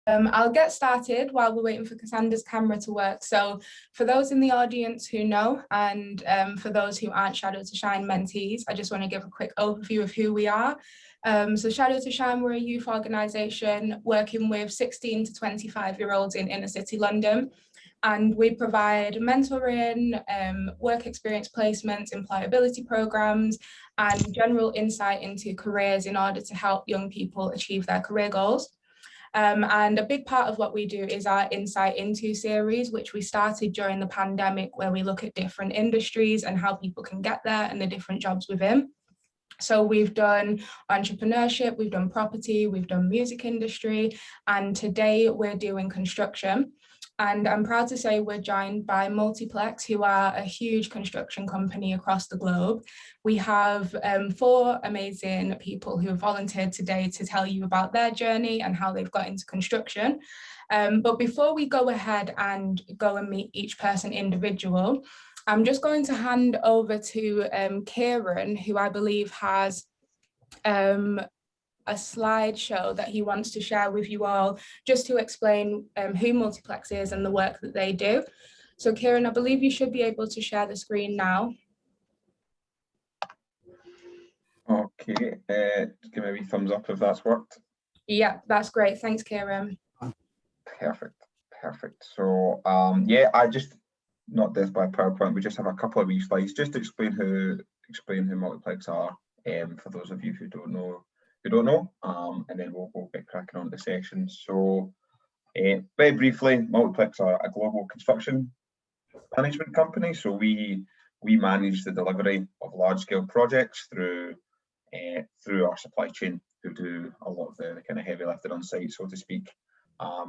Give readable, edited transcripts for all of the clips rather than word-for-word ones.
I'll get started while we're waiting for Cassandra's camera to work. So for those in the audience who know, and for those who aren't Shadow to Shine mentees, I just want to give a quick overview of who we are. So Shadow to Shine, we're a youth organisation working with 16 to 25-year-olds in inner city London. And we provide mentoring, work experience placements, employability programs, and general insight into careers in order to help young people achieve their career goals. And a big part of what we do is our Insight Into series, which we started during the pandemic, where we look at different industries and how people can get there and the different jobs within. So we've done entrepreneurship, we've done property, we've done music industry, and today we're doing construction. And I'm proud to say we're joined by Multiplex, who are a huge construction company across the globe. We have 4 amazing people who have volunteered today to tell you about their journey and how they've got into construction. But before we go ahead and go and meet each person individual, I'm just going to hand over to Kieran, who I believe has a slideshow that he wants to share with you all, just to explain who Multiplex is and the work that they do. So Kieran, I believe you should be able to share the screen now. Okay, give me a wee thumbs up if that's worked. Yeah, that's great. Thanks, Kieran. Perfect. So yeah, I just, not this by PowerPoint, we just have a couple of wee slides just to explain who Multiplex are, for those of you who don't know, and then we'll get cracking on the session. So very briefly, Multiplex are a global construction management company. So we manage the delivery of large-scale projects through our supply chain, who do a lot of the kind of heavy lifting on site, so to speak.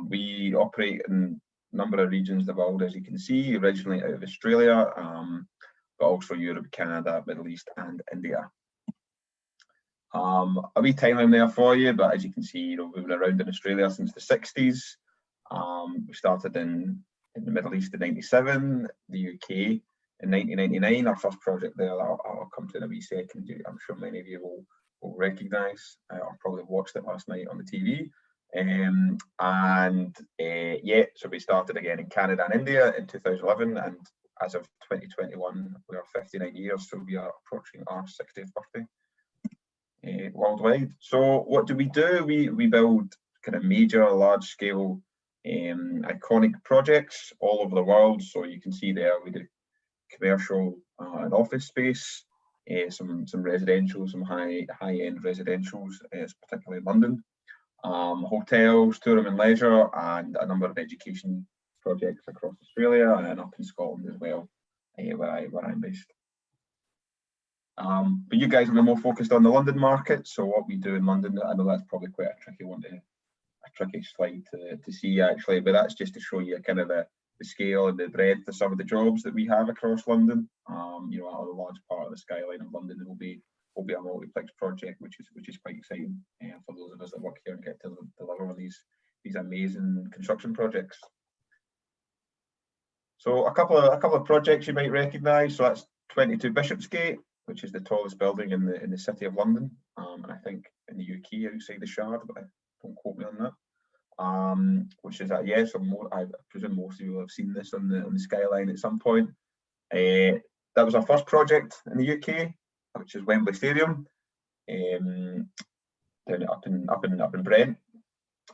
We operate in a number of regions of the world, as you can see, originally out of Australia, but also Europe, Canada, Middle East, and India. A wee timeline there for you, but as you can see, we've been around in Australia since the 60s. We started in the Middle East in '97, the UK in 1999. Our first project there, I'll come to in a wee second. I'm sure many of you will recognise, or probably watched it last night on the TV. Yeah, so we started again in Canada and India in 2011, and as of 2021, we are 59 years, so we are approaching our 60th birthday. Worldwide. So what do? We build kind of major, large-scale, iconic projects all over the world. So you can see there we do commercial and office space, some residential, some high-end residentials, particularly in London, hotels, tourism and leisure, and a number of education projects across Australia and up in Scotland as well, where I'm based. But you guys are more focused on the London market. So what we do in London, I know that's probably quite a tricky slide to see actually, but that's just to show you kind of the scale and the breadth of some of the jobs that we have across London. You know, a large part of the skyline of London will be a Multiplex project, which is quite exciting for those of us that work here and get to deliver on these amazing construction projects. So a couple of projects you might recognise. So that's 22 Bishopsgate, which is the tallest building in the city of London, and I think in the UK outside the Shard, but don't quote me on that. Which is I presume most of you will have seen this on the skyline at some point. That was our first project in the UK, which is Wembley Stadium, up in Brent.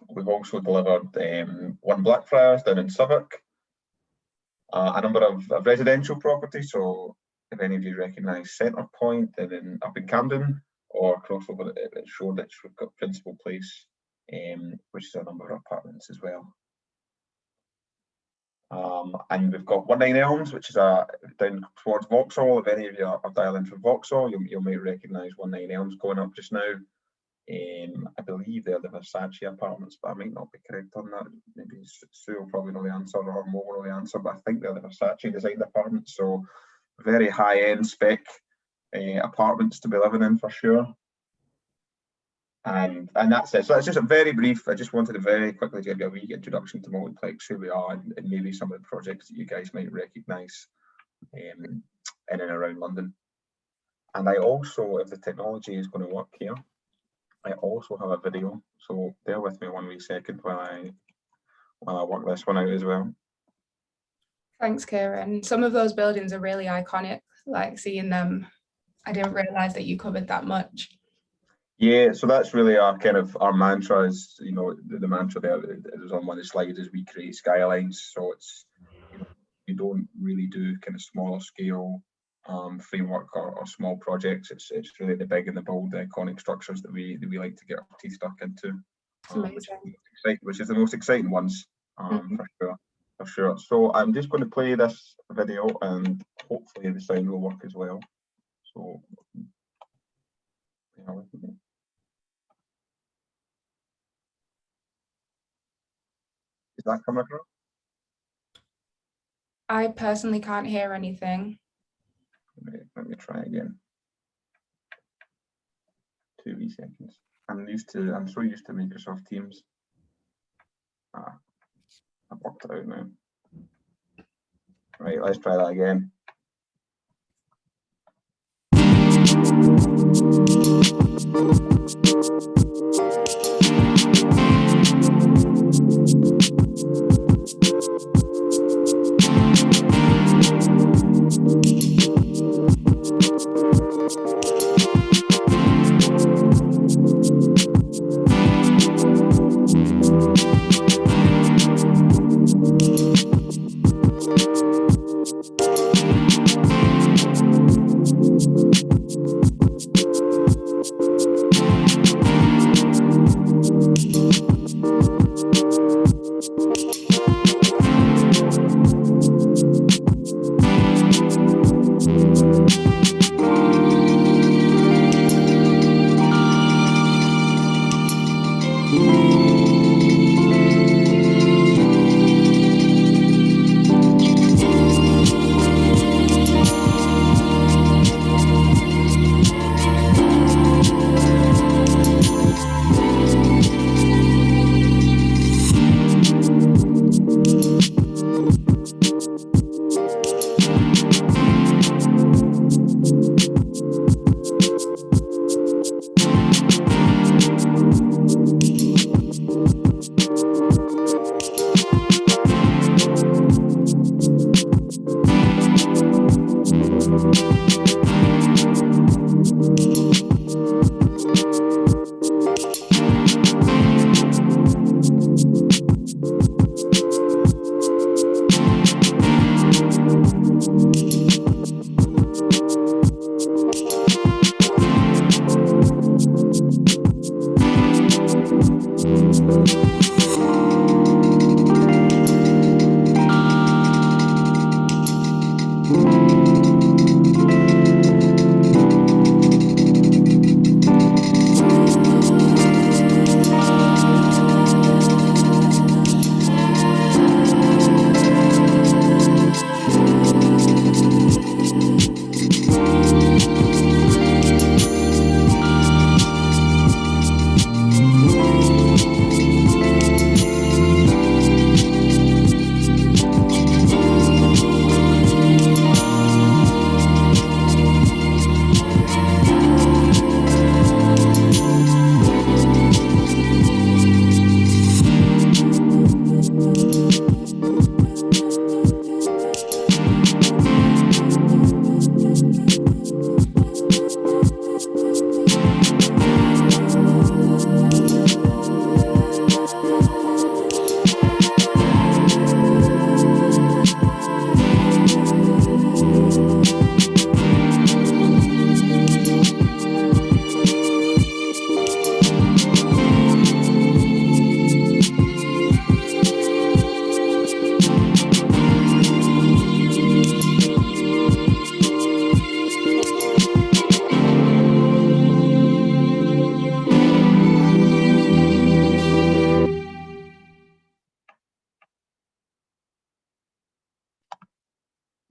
We've also delivered one Blackfriars down in Southwark, a number of residential properties. So if any of you recognise Centre Point, then up in Camden, or crossover at Shoreditch, we've got Principal Place, which is a number of apartments as well. And we've got 19 Elms, which is down towards Vauxhall. If any of you are dialing from Vauxhall, you may recognise 19 Elms going up just now. I believe they're the Versace apartments, but I might not be correct on that. Maybe Sue will probably know the answer, or Mo will know the answer, but I think they're the Versace designed apartments. So very high-end spec apartments to be living in for sure. And that's it. So that's just a very brief. I just wanted to very quickly give you a wee introduction to Multiplex, who we are, and maybe some of the projects that you guys might recognise in and around London. And I also, if the technology is going to work here, I also have a video. So bear with me one wee second while I while I work this one out as well. Thanks, Kieran. Some of those buildings are really iconic, like seeing them. I didn't realise that you covered that much. Yeah, so that's really our kind of our mantra is, you know, the mantra there that is on one of the slides is we create skylines. So it's, you know, we don't really do kind of smaller scale framework or small projects. It's really the big and the bold, the iconic structures that we like to get our teeth stuck into, which is the most exciting ones, for sure. So I'm just going to play this video and hopefully the sound will work as well. So yeah, is that coming across? I personally can't hear anything. Let me try again. 2 wee seconds. I'm so used to Microsoft Teams. I've worked it out now. Right, let's try that again.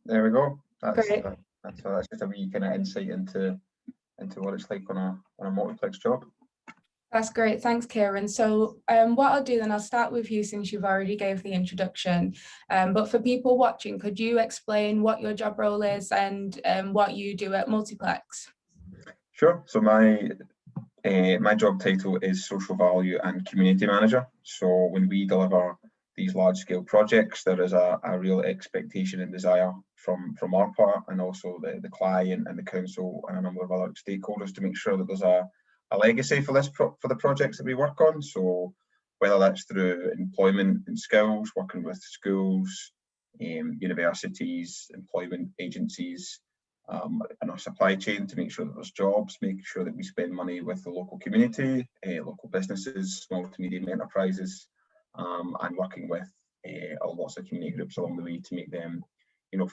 There we go. That's just a wee kind of insight into what it's like on a multiplex job. That's great. Thanks, Kieran. So what I'll do then, I'll start with you since you've already gave the introduction. But for people watching, could you explain what your job role is and what you do at Multiplex? Sure. So my job title is social value and community manager. So when we deliver these large scale projects, there is a real expectation and desire from our part, and also the client and the council and a number of other stakeholders, to make sure that there's a legacy for the projects that we work on. So whether that's through employment and skills, working with schools, universities, employment agencies, and our supply chain, to make sure that there's jobs, making sure that we spend money with the local community, local businesses, small to medium enterprises, and working with lots of community groups along the way to make them,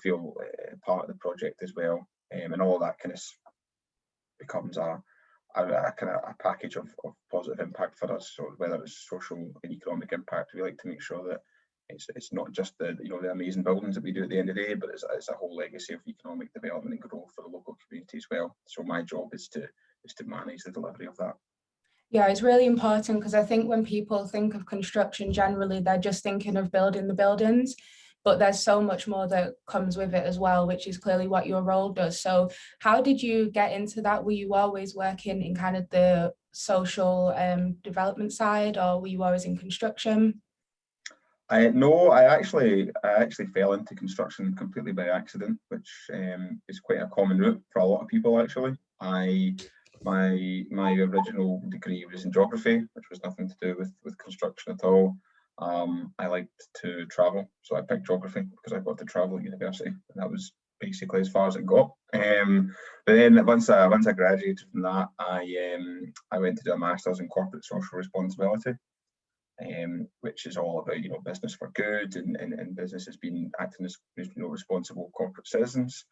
feel part of the project as well. And all of that kind of becomes a package of positive impact for us. So whether it's social and economic impact, we like to make sure that it's not just the amazing buildings that we do at the end of the day, but it's a whole legacy of economic development and growth for the local community as well. So my job is to manage the delivery of that. Yeah, it's really important, because I think when people think of construction generally, they're just thinking of building the buildings, but there's so much more that comes with it as well, which is clearly what your role does. So how did you get into that? Were you always working in kind of the social development side, or were you always in construction? No, I actually fell into construction completely by accident, which is quite a common route for a lot of people. Actually, my original degree was in geography, which was nothing to do with construction at all. I liked to travel, so I picked geography because I got to travel at university, and that was basically as far as it got. But then once I graduated from that, I went to do a master's in corporate social responsibility, which is all about business for good and businesses acting as responsible corporate citizens,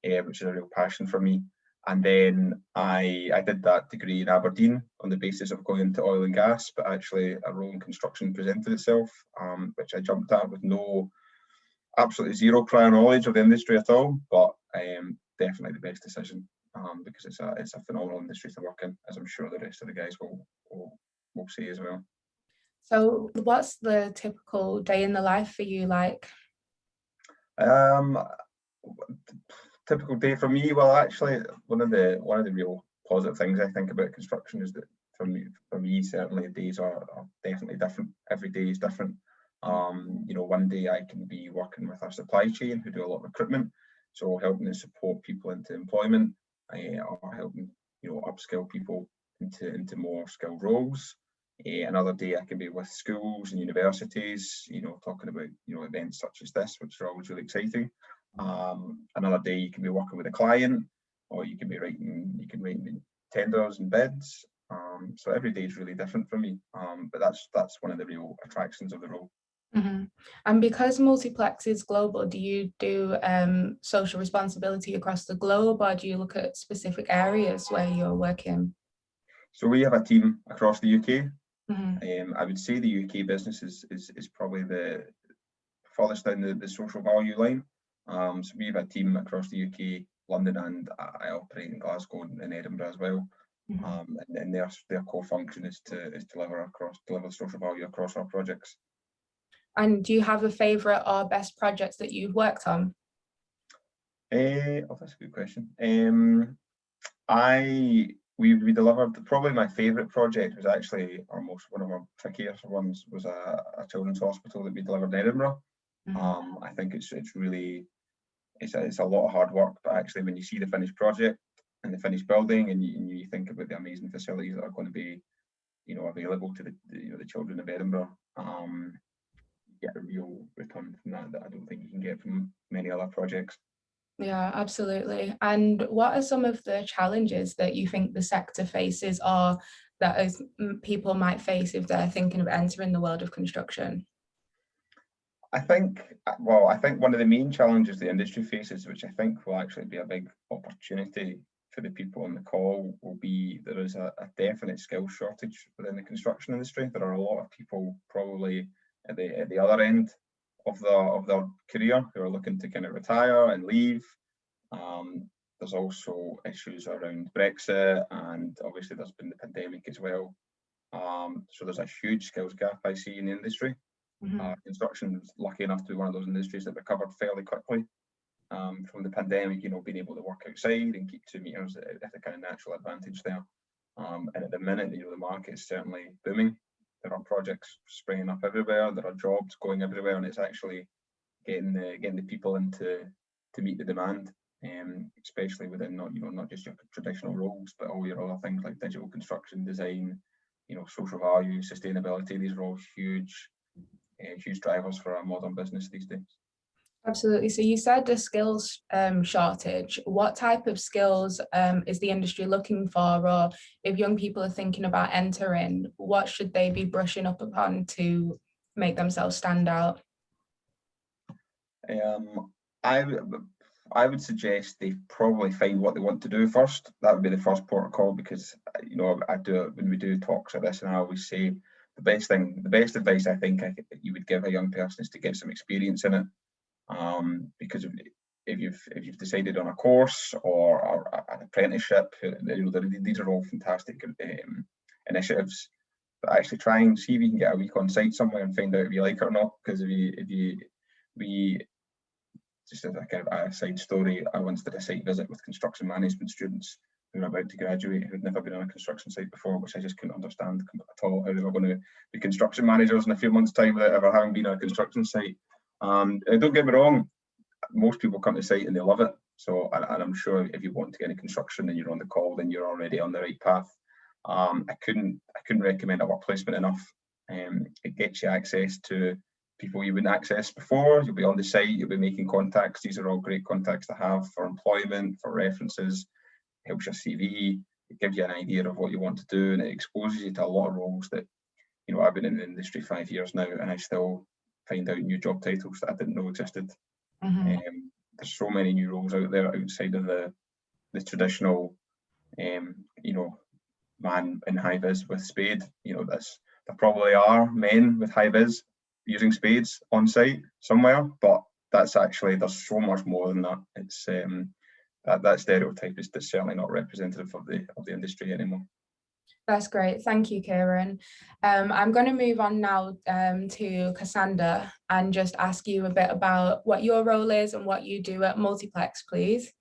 which is a real passion for me. And then I did that degree in Aberdeen on the basis of going into oil and gas, but actually a role in construction presented itself, which I jumped at with absolutely zero prior knowledge of the industry at all, but definitely the best decision, because it's a phenomenal industry to work in, as I'm sure the rest of the guys will say as well. So what's the typical day in the life for you like? Typical day for me, well, actually, one of the real positive things I think about construction is that for me certainly days are definitely different. Every day is different. One day I can be working with our supply chain, who do a lot of recruitment, so helping to support people into employment, or helping upskill people into more skilled roles. Another day I can be with schools and universities, talking about events such as this, which are always really exciting. Another day you can be working with a client, or you can write tenders and bids. So every day is really different for me. But that's one of the real attractions of the role. Mm-hmm. And because Multiplex is global, do you do social responsibility across the globe, or do you look at specific areas where you're working? So we have a team across the UK. Mm-hmm. I would say the UK business is probably the furthest down the social value line. So we have a team across the UK, London, and I operate in Glasgow and Edinburgh as well. Mm-hmm. And their core function is to deliver social value across our projects. And do you have a favourite or best projects that you've worked on? That's a good question. We delivered, probably my favourite project was actually one of our trickier ones, was a children's hospital that we delivered in Edinburgh. Mm-hmm. I think it's a lot of hard work, but actually when you see the finished project and the finished building, and you think about the amazing facilities that are going to be available to the children of Edinburgh, you get a real return from that I don't think you can get from many other projects. Yeah, absolutely. And what are some of the challenges that you think the sector faces, or that people might face if they're thinking of entering the world of construction? I think one of the main challenges the industry faces, which I think will actually be a big opportunity for the people on the call, will be there is a definite skill shortage within the construction industry. There are a lot of people probably at the other end of their career who are looking to kind of retire and leave. There's also issues around Brexit, and obviously there's been the pandemic as well. So there's a huge skills gap I see in the industry. Mm-hmm. Construction is lucky enough to be one of those industries that recovered fairly quickly from the pandemic, being able to work outside and keep 2 meters at a kind of natural advantage there. And at the minute, the market is certainly booming. there are projects springing up everywhere, there are jobs going everywhere, and it's actually getting the people in to meet the demand, especially within not just your traditional roles, but all your other things like digital construction, design, social value, sustainability. These are all huge drivers for a modern business these days. Absolutely. So you said the skills shortage. What type of skills is the industry looking for? Or if young people are thinking about entering, what should they be brushing up upon to make themselves stand out? I would suggest they probably find what they want to do first. That would be the first port of call, because I do, when we do talks like this, and I always say the best advice I think you would give a young person is to get some experience in it. Because if you've decided on a course or an apprenticeship, these are all fantastic initiatives. But actually try and see if you can get a week on site somewhere and find out if you like it or not. Because we just as a kind of a side story, I once did a site visit with construction management students who were about to graduate, who'd never been on a construction site before, which I just couldn't understand at all, how they were going to be construction managers in a few months' time without ever having been on a construction site. Don't get me wrong, most people come to site and they love it. So, and I'm sure if you want to get into construction and you're on the call, then you're already on the right path. I couldn't recommend a work placement enough. It gets you access to people you wouldn't access before. You'll be on the site, you'll be making contacts. These are all great contacts to have for employment, for references. It helps your CV. It gives you an idea of what you want to do, and it exposes you to a lot of roles that, I've been in the industry 5 years now, and I still find out new job titles that I didn't know existed. Mm-hmm. There's so many new roles out there outside of the traditional, man in high vis with spade. There probably are men with high vis using spades on site somewhere, but there's so much more than that. It's that stereotype is certainly not representative of the industry anymore. That's great. Thank you, Kieran. I'm going to move on now to Cassandra and just ask you a bit about what your role is and what you do at Multiplex, please.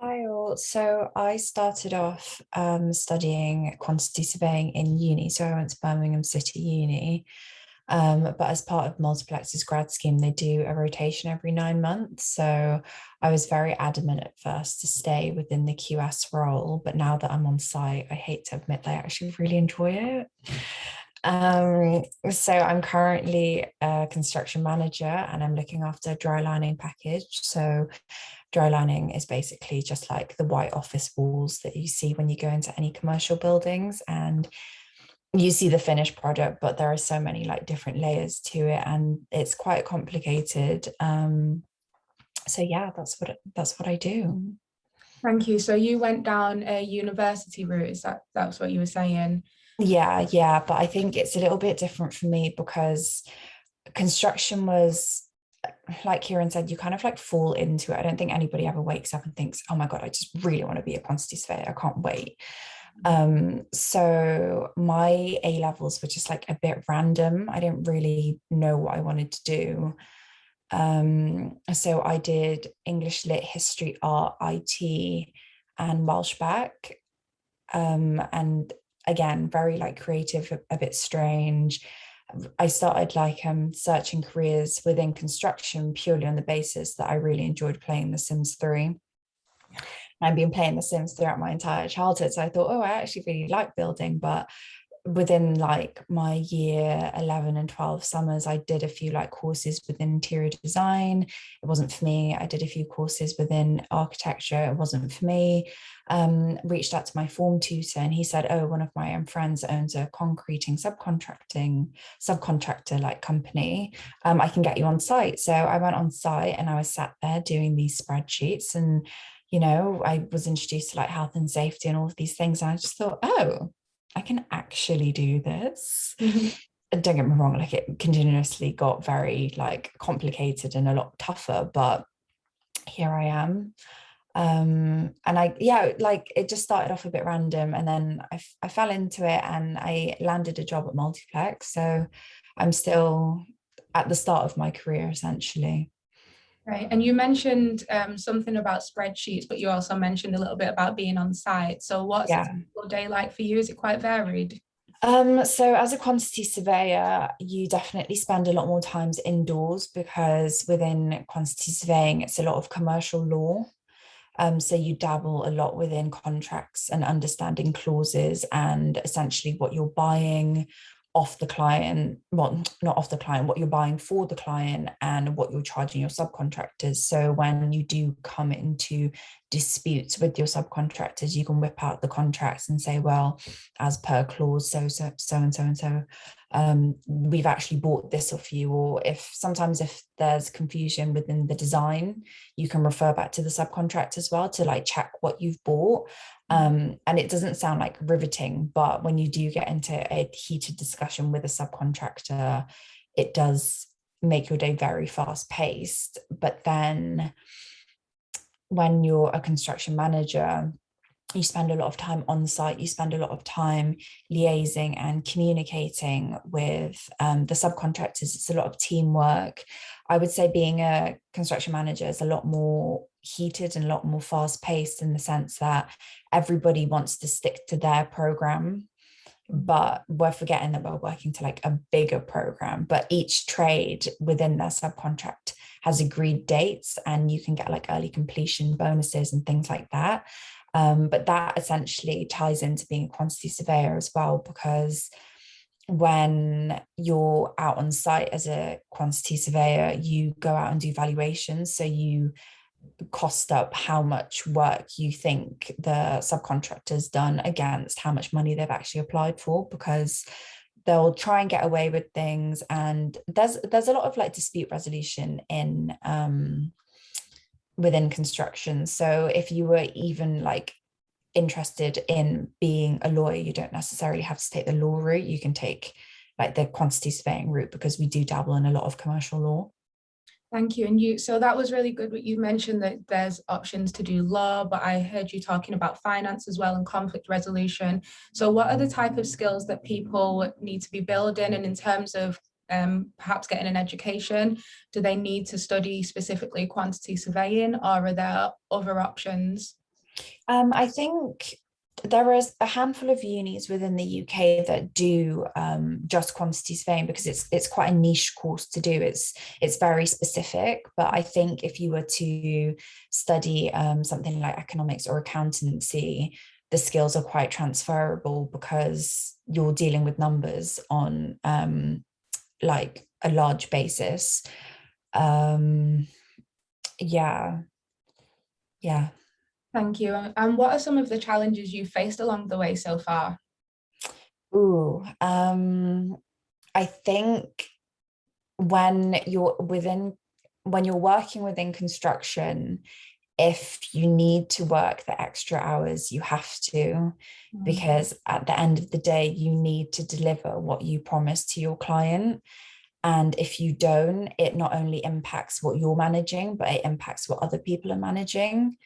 Hi all. So I started off studying quantity surveying in uni. So I went to Birmingham City Uni. But as part of Multiplex's grad scheme, they do a rotation every 9 months. So I was very adamant at first to stay within the QS role. But now that I'm on site, I hate to admit that I actually really enjoy it. So I'm currently a construction manager and I'm looking after a dry lining package. So dry lining is basically just like the white office walls that you see when you go into any commercial buildings, and you see the finished product, but there are so many like different layers to it and it's quite complicated. So yeah, that's what I do. Thank you. So you went down a university route, is that's what you were saying? Yeah, but I think it's a little bit different for me because construction was, like Kieran said, you kind of like fall into it. I don't think anybody ever wakes up and thinks, oh my God, I just really want to be a quantity surveyor. I can't wait. So my A levels were just like a bit random. I didn't really know what I wanted to do. So I did English Lit, History, Art, IT, and Welsh back. And again, very like creative, a bit strange. I started like searching careers within construction purely on the basis that I really enjoyed playing The Sims 3. I've been playing The Sims throughout my entire childhood. So I thought, oh, I actually really like building. But within like my year 11 and 12 summers, I did a few like courses within interior design. It wasn't for me. I did a few courses within architecture. It wasn't for me. Reached out to my form tutor and he said, oh, one of my friends owns a concreting subcontractor like company. I can get you on site. So I went on site and I was sat there doing these spreadsheets, and I was introduced to like health and safety and all of these things. And I just thought, oh, I can actually do this. And don't get me wrong, like it continuously got very like complicated and a lot tougher, but here I am. And like it just started off a bit random, and then I fell into it and I landed a job at Multiplex. So I'm still at the start of my career essentially. Right. And you mentioned something about spreadsheets, but you also mentioned a little bit about being on site. So what's a typical day like for you? Is it quite varied? So as a quantity surveyor, you definitely spend a lot more times indoors because within quantity surveying, it's a lot of commercial law. So you dabble a lot within contracts and understanding clauses and essentially what you're buying off the client, well, not off the client, what you're buying for the client and what you're charging your subcontractors. So when you do come into disputes with your subcontractors, you can whip out the contracts and say, well, as per clause, so and so, we've actually bought this off you. Or if there's confusion within the design, you can refer back to the subcontract as well to like check what you've bought. And it doesn't sound like riveting, but when you do get into a heated discussion with a subcontractor, it does make your day very fast paced. But then when you're a construction manager, you spend a lot of time on site, you spend a lot of time liaising and communicating with the subcontractors. It's a lot of teamwork. I would say being a construction manager is a lot more heated and a lot more fast paced in the sense that everybody wants to stick to their program, but we're forgetting that we're working to like a bigger program. But each trade within their subcontract has agreed dates and you can get like early completion bonuses and things like that. But that essentially ties into being a quantity surveyor as well, because when you're out on site as a quantity surveyor, you go out and do valuations. So you cost up how much work you think the subcontractor's done against how much money they've actually applied for, because they'll try and get away with things. And there's a lot of like dispute resolution in within construction. So if you were even like interested in being a lawyer, you don't necessarily have to take the law route. You can take like the quantity surveying route, because we do dabble in a lot of commercial law. Thank you. And so that was really good what you mentioned, that there's options to do law, but I heard you talking about finance as well and conflict resolution. So what are the type of skills that people need to be building? And in terms of perhaps getting an education, do they need to study specifically quantity surveying, or are there other options? I think there is a handful of unis within the UK that do just quantity surveying, because it's quite a niche course to do. It's very specific, but I think if you were to study something like economics or accountancy, the skills are quite transferable because you're dealing with numbers on like a large basis. Yeah. Thank you. And what are some of the challenges you faced along the way so far? I think when you're working within construction, if you need to work the extra hours, you have to, because at the end of the day, you need to deliver what you promise to your client. And if you don't, it not only impacts what you're managing, but it impacts what other people are managing.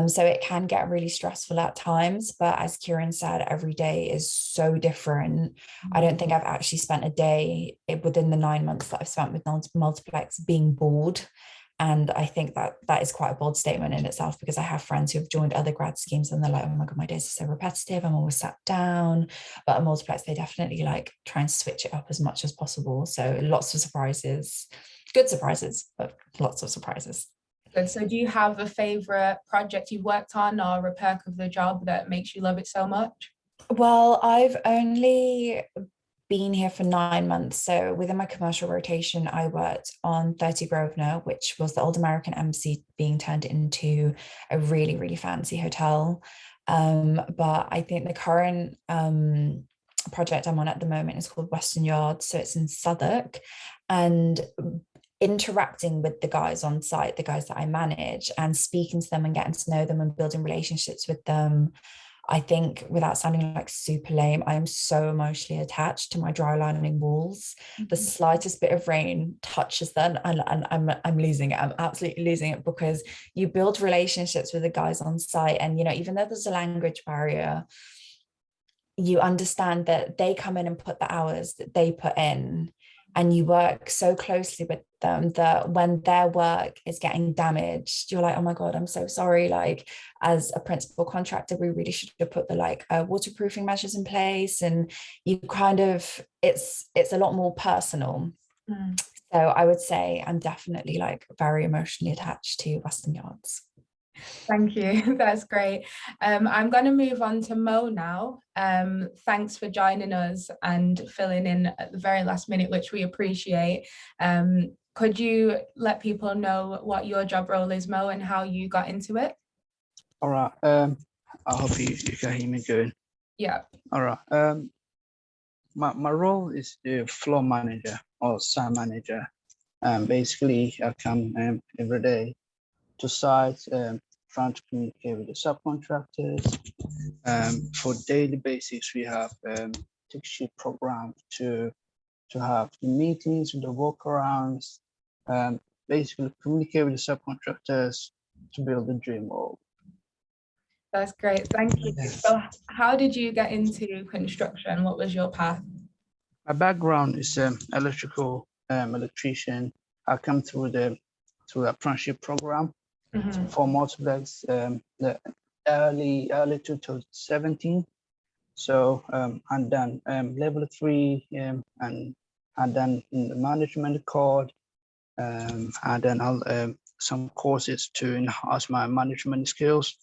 So it can get really stressful at times, but as Kieran said, every day is so different. I don't think I've actually spent a day within the 9 months that I've spent with Multiplex being bored. And I think that is quite a bold statement in itself, because I have friends who have joined other grad schemes and they're like, oh my God, my days are so repetitive, I'm always sat down. But at Multiplex, they definitely like try and switch it up as much as possible. So lots of surprises, good surprises, but lots of surprises. Good. So do you have a favorite project you've worked on, or a perk of the job that makes you love it so much? Well, I've only been here for 9 months. So within my commercial rotation, I worked on 30 Grosvenor, which was the old American Embassy being turned into a really, really fancy hotel. But I think the current project I'm on at the moment is called Western Yard. So it's in Southwark, and interacting with the guys on site, the guys that I manage, and speaking to them and getting to know them and building relationships with them. I think, without sounding like super lame, I am so emotionally attached to my dry lining walls. The slightest bit of rain touches them and I'm losing it. I'm absolutely losing it, because you build relationships with the guys on site. And, you know, even though there's a language barrier, you understand that they come in and put the hours that they put in and you work so closely with them that when their work is getting damaged, you're like, oh my God, I'm so sorry. Like, as a principal contractor, we really should have put the waterproofing measures in place. And you kind of, it's a lot more personal. So I would say I'm definitely like very emotionally attached to Western Yards. Thank you. That's great. I'm going to move on to Mo now. Thanks for joining us and filling in at the very last minute, which we appreciate. Could you let people know what your job role is, Mo, and how you got into it? All right. I hope you can hear me good. Yeah. All right. My role is the floor manager or site manager. Basically, I come every day to site, trying to communicate with the subcontractors. For daily basis, we have tick sheet program to have the meetings with the workarounds, basically communicate with the subcontractors to build the dream world. That's great. Thank you. Yes. So how did you get into construction? What was your path? My background is electrical electrician. I come through the apprenticeship program for Multiplex the early 2017. So I'm done level 3 and I'm done in the management course. And then some courses to enhance my management skills.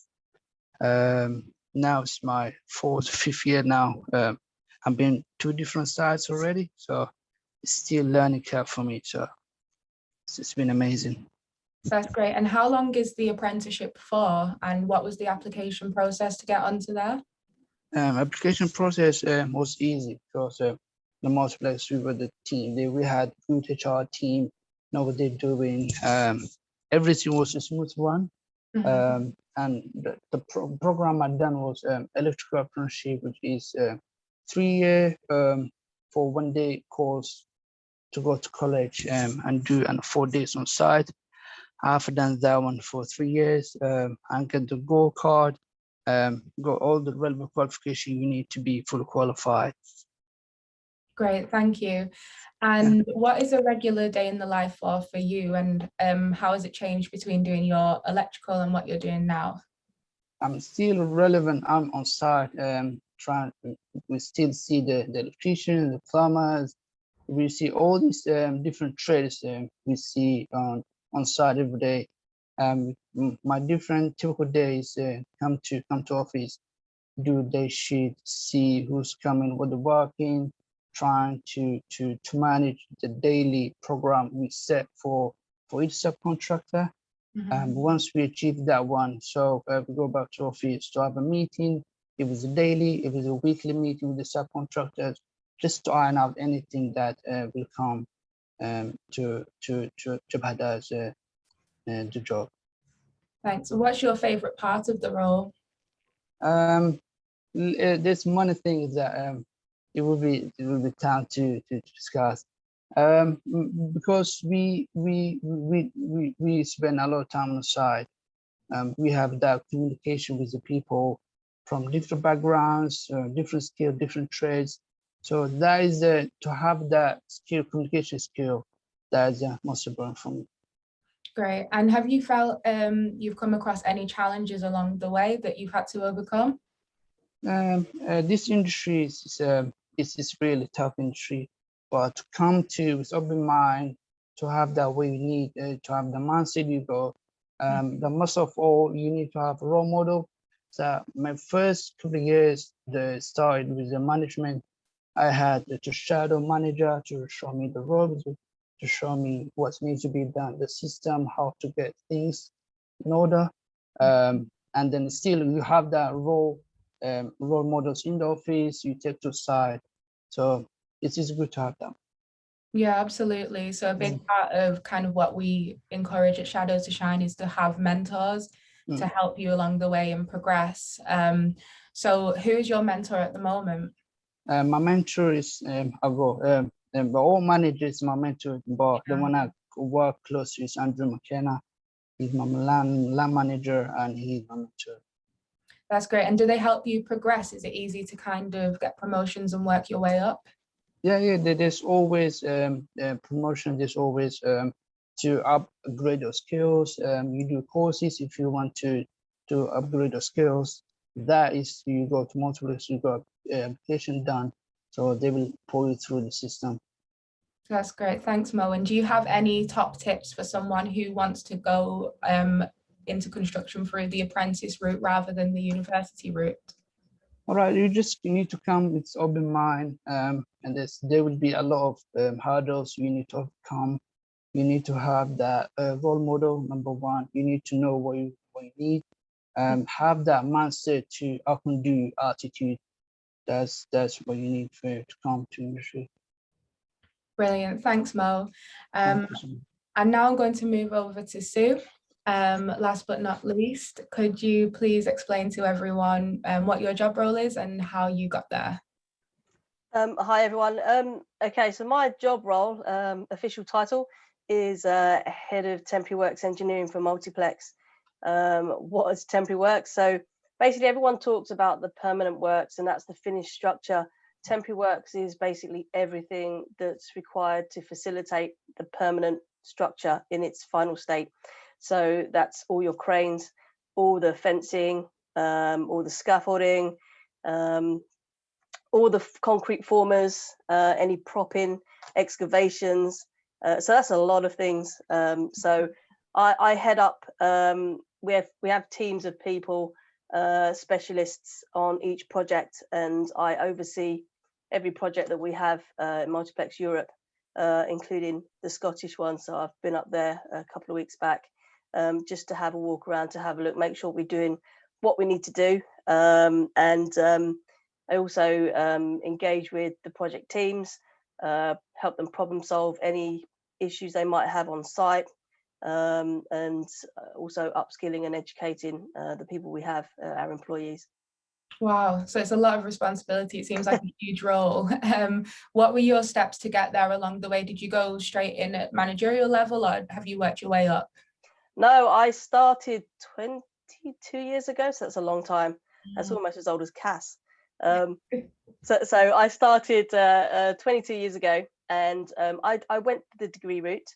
Now it's my 4th, 5th year now. I've been 2 different sites already, so it's still learning curve for me. So it's been amazing. That's great. And how long is the apprenticeship for? And what was the application process to get onto there? Application process was easy because the Multiplex, we were the team. We had good HR team, know what they're doing. Everything was a smooth one. And the program I done was electrical apprenticeship, which is 3 year for 1 day course to go to college and do 4 days on site. I've done that one for 3 years. I get the gold card, got all the relevant qualification you need to be fully qualified. Great, thank you. And what is a regular day in the life for you, and how has it changed between doing your electrical and what you're doing now? I'm still relevant. I'm on site, we still see the electricians, the plumbers. We see all these different trades we see on site every day. My different typical days come to office, do day sheet, see who's coming, what they're working, trying to manage the daily program we set for each subcontractor. Once we achieve that one, so we go back to office to have a meeting. If it's a daily, if it's a weekly meeting with the subcontractors, just to iron out anything that will come to bad as the job. Thanks. What's your favorite part of the role? There's many things that it will be time to discuss. Because we spend a lot of time on the side. We have that communication with the people from different backgrounds, different skills, different trades. So that is to have that skill, communication skill, that is most important for me. Great. And have you felt you've come across any challenges along the way that you've had to overcome? This industry is really tough industry, but to come to with open mind, to have that way you need, to have the mindset you go. The most of all, you need to have a role model. So my first couple of years, started with the management. I had to shadow manager to show me the ropes, to show me what needs to be done, the system, how to get things in order. And then still you have that role models in the office, you take to side. So it is good to have them. Yeah, absolutely. So a big part of kind of what we encourage at Shadows to Shine is to have mentors to help you along the way and progress. So who's your mentor at the moment? My mentor is all managers, my mentor, but the one I work closely is Andrew McKenna. He's my land manager and he's my mentor. That's great. And do they help you progress? Is it easy to kind of get promotions and work your way up? Yeah, there's always promotion. There's always to upgrade your skills. You do courses if you want to upgrade your skills. That is, you go to Multiplex, you got application done, so they will pull you through the system. That's great. Thanks, Mo. And do you have any top tips for someone who wants to go into construction through the apprentice route rather than the university route? All right, you need to come with open mind, and there will be a lot of hurdles you need to overcome. You need to have that role model, number one. You need to know what you need. Have that mindset to I can do attitude. That's what you need to come to industry. Brilliant. Thanks, Mo. Thank you so much. And now I'm going to move over to Sue. Last but not least, could you please explain to everyone what your job role is and how you got there? Hi, everyone. Okay, so my job role, official title, is Head of Temporary Works Engineering for Multiplex. What is temporary works? So basically everyone talks about the permanent works, and that's the finished structure. Temporary works is basically everything that's required to facilitate the permanent structure in its final state. So that's all your cranes, all the fencing, all the scaffolding, all the concrete formers, any propping, excavations. So that's a lot of things. So I head up, we have teams of people, specialists on each project, and I oversee every project that we have in Multiplex Europe, including the Scottish one. So I've been up there a couple of weeks back, just to have a walk around, to have a look, make sure we're doing what we need to do. I also engage with the project teams, help them problem solve any issues they might have on site, and also upskilling and educating the people we have, our employees. Wow, so it's a lot of responsibility. It seems like a huge role. What were your steps to get there along the way? Did you go straight in at managerial level, or have you worked your way up? No, I started 22 years ago, so that's a long time. That's almost as old as Cass. So I started 22 years ago, and I went the degree route,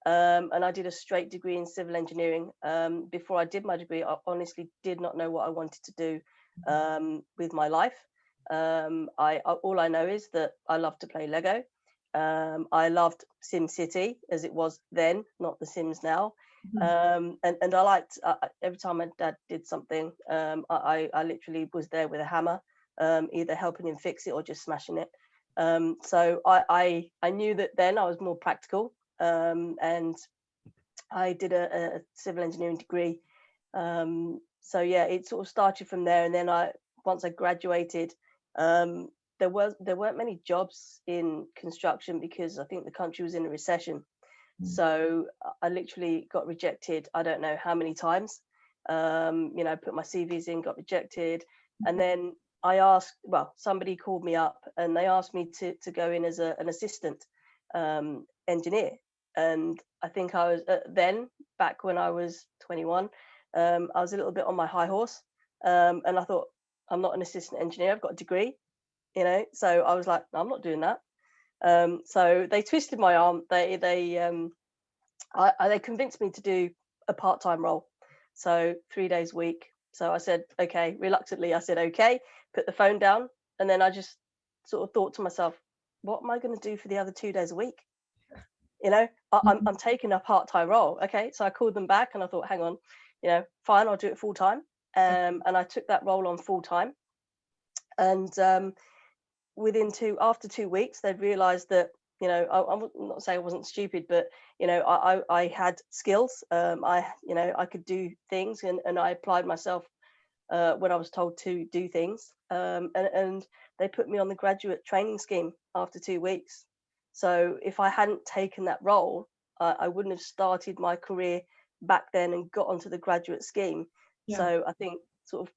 and I did a straight degree in civil engineering. Before I did my degree, I honestly did not know what I wanted to do with my life. All I know is that I love to play Lego. I loved SimCity as it was then, not The Sims now. And I liked every time my dad did something, I literally was there with a hammer, either helping him fix it or just smashing it. So I knew that then I was more practical, and I did a civil engineering degree. So yeah, it sort of started from there, and then once I graduated, there weren't many jobs in construction because I think the country was in a recession. So I literally got rejected, I don't know how many times. Put my CVs in, got rejected, and then I asked, well, somebody called me up and they asked me to go in as an assistant engineer. And I think I was then, back when I was 21, I was a little bit on my high horse, and I thought, I'm not an assistant engineer, I've got a degree, so I was like, no, I'm not doing that. So they twisted my arm. They convinced me to do a part-time role, so 3 days a week. So I said, okay, reluctantly, I said, okay, put the phone down. And then I just sort of thought to myself, what am I going to do for the other 2 days a week? I'm taking a part-time role. Okay. So I called them back and I thought, hang on, fine, I'll do it full time. And I took that role on full time. And after 2 weeks, they realized that, I'm not saying I wasn't stupid, but, I had skills. I could do things, and I applied myself when I was told to do things. And they put me on the graduate training scheme after 2 weeks. So if I hadn't taken that role, I wouldn't have started my career back then and got onto the graduate scheme. Yeah. So I think sort of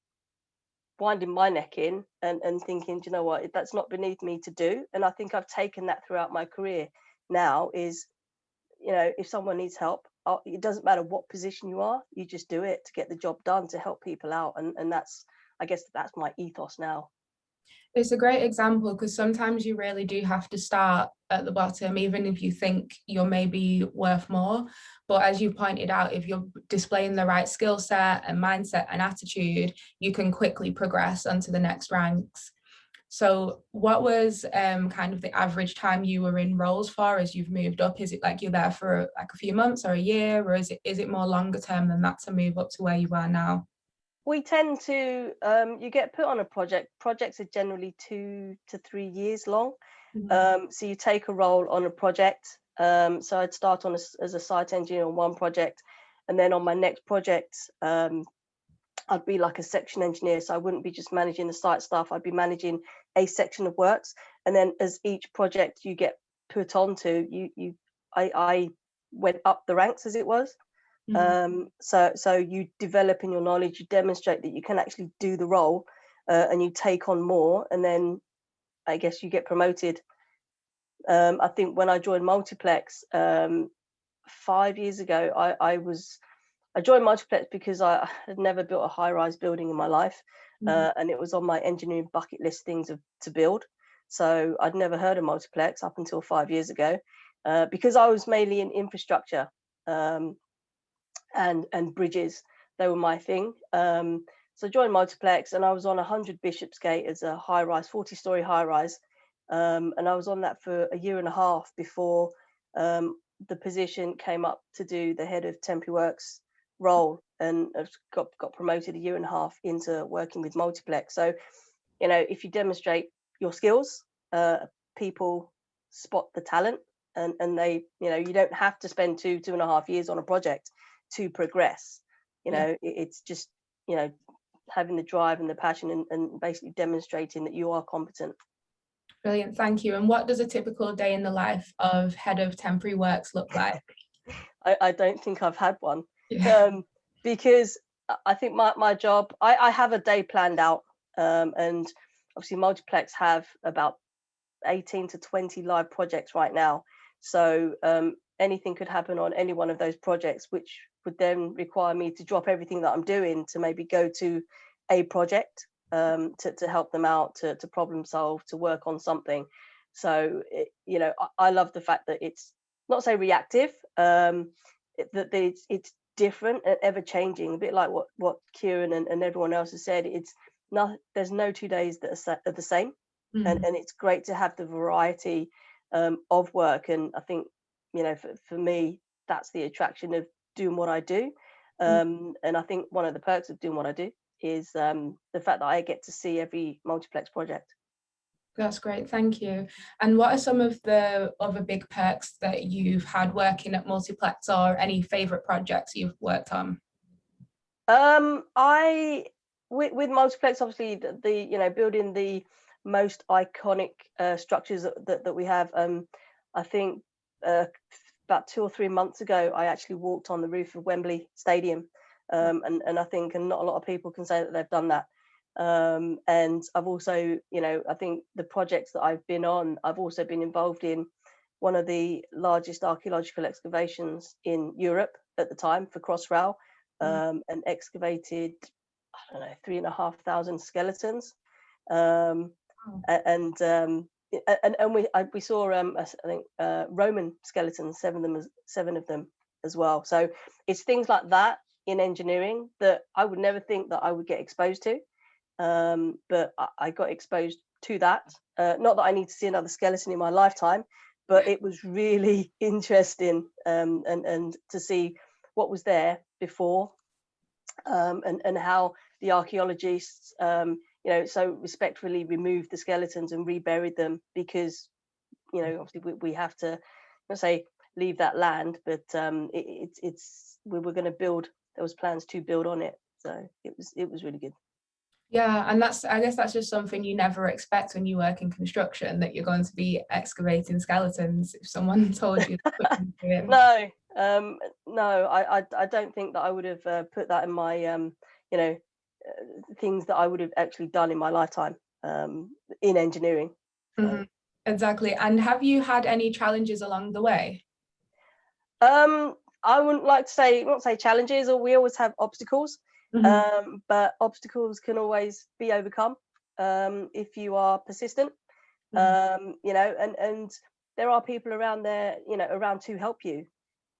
winding my neck in and thinking, do you know what, that's not beneath me to do. And I think I've taken that throughout my career now is, if someone needs help, it doesn't matter what position you are, you just do it to get the job done, to help people out. And that's, I guess that's my ethos now. It's a great example because sometimes you really do have to start at the bottom, even if you think you're maybe worth more. But as you pointed out, if you're displaying the right skill set and mindset and attitude, you can quickly progress onto the next ranks. So what was kind of the average time you were in roles for as you've moved up? Is it like you're there for like a few months or a year, or is it more longer term than that to move up to where you are now? We tend to, you get put on a project. Projects are generally 2 to 3 years long. So you take a role on a project. So I'd start on as a site engineer on one project, and then on my next project, I'd be like a section engineer. So I wouldn't be just managing the site stuff. I'd be managing a section of works. And then as each project you get put onto, I went up the ranks, as it was. So you develop in your knowledge, you demonstrate that you can actually do the role, and you take on more, and then I guess you get promoted. I think when I joined Multiplex 5 years ago, I joined Multiplex because I had never built a high-rise building in my life, and it was on my engineering bucket list things to build. So I'd never heard of Multiplex up until 5 years ago, because I was mainly in infrastructure. And bridges, they were my thing. So I joined Multiplex, and I was on 100 Bishopsgate as a high-rise, 40-story high-rise, and I was on that for a year and a half before the position came up to do the head of temporary works role, and I've got promoted a year and a half into working with Multiplex. So, you know, if you demonstrate your skills, people spot the talent, and they, you know, you don't have to spend 2.5 years on a project to progress. You know, it's just, you know, having the drive and the passion, and basically demonstrating that you are competent. Brilliant, thank you. And what does a typical day in the life of head of temporary works look like? I don't think I've had one. Yeah. Because I think my job, I have a day planned out, and obviously Multiplex have about 18 to 20 live projects right now. So anything could happen on any one of those projects, which would then require me to drop everything that I'm doing to maybe go to a project, to help them out, to problem solve, to work on something. So, you know, I love the fact that it's not say reactive, that it's different and ever changing, a bit like what Kieran and everyone else has said. It's not, there's no 2 days that are the same. And it's great to have the variety of work. And I think, you know, for me, that's the attraction of doing what I do. And I think one of the perks of doing what I do is the fact that I get to see every Multiplex project. That's great, thank you. And what are some of the other big perks that you've had working at Multiplex, or any favourite projects you've worked on? With Multiplex, obviously the you know, building the most iconic structures that we have. I think about 2 or 3 months ago, I actually walked on the roof of Wembley Stadium, and I think, and not a lot of people can say that they've done that. And I've also, you know, I think the projects that I've been on, I've also been involved in one of the largest archaeological excavations in Europe at the time for Crossrail, and excavated, I don't know, 3,500 skeletons. And we saw I think Roman skeletons, seven of them as well. So it's things like that in engineering that I would never think that I would get exposed to, but I got exposed to that. Not that I need to see another skeleton in my lifetime, but it was really interesting, and to see what was there before, and how the archaeologists, you know, so respectfully removed the skeletons and reburied them, because, you know, obviously we have to, let's say, leave that land, but we were going to build. There was plans to build on it, so it was really good. Yeah, and I guess that's just something you never expect when you work in construction, that you're going to be excavating skeletons. If someone told you No, I don't think that I would have put that in my you know, things that I would have actually done in my lifetime, in engineering. So. Exactly. And have you had any challenges along the way? I wouldn't like to not say challenges, or we always have obstacles, but obstacles can always be overcome. if you are persistent. You know, and there are people around there, you know, around to help you.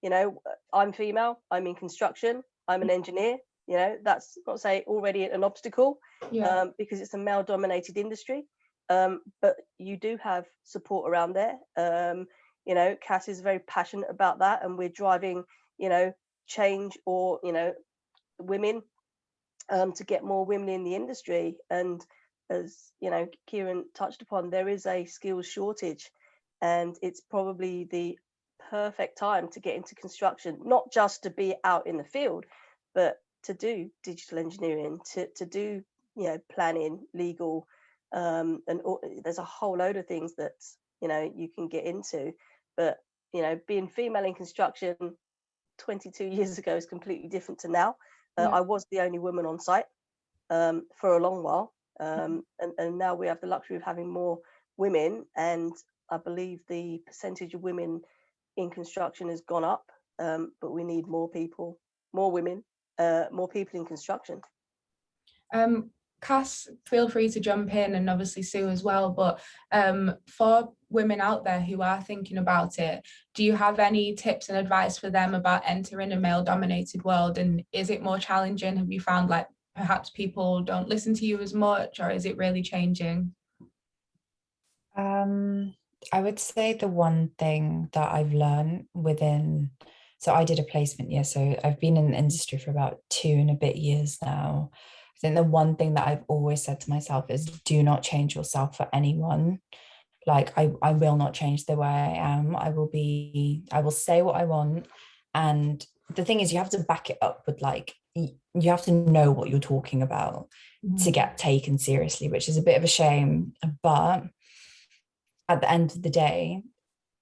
You know, I'm female, I'm in construction, I'm an engineer. You know, that's not say already an obstacle, because it's a male dominated industry. But you do have support around there. You know, Cass is very passionate about that, and we're driving, you know, change, or, you know, women, to get more women in the industry. And as you know, Kieran touched upon, there is a skills shortage, and it's probably the perfect time to get into construction, not just to be out in the field, but to do digital engineering, to do, you know, planning, legal, and there's a whole load of things that, you know, you can get into. But, you know, being female in construction 22 years ago is completely different to now. I was the only woman on site for a long while, and now we have the luxury of having more women, and I believe the percentage of women in construction has gone up, but we need more people, more women, more people in construction. Cass, feel free to jump in, and obviously Sue as well, but for women out there who are thinking about it, do you have any tips and advice for them about entering a male dominated world? And is it more challenging? Have you found like perhaps people don't listen to you as much, or is it really changing? I would say the one thing that I've learned so I did a placement year, so I've been in the industry for about 2 and a bit years now. I think the one thing that I've always said to myself is, do not change yourself for anyone. Like I will not change the way I am. I will say what I want. And the thing is, you have to back it up with, like, you have to know what you're talking about to get taken seriously, which is a bit of a shame. But at the end of the day,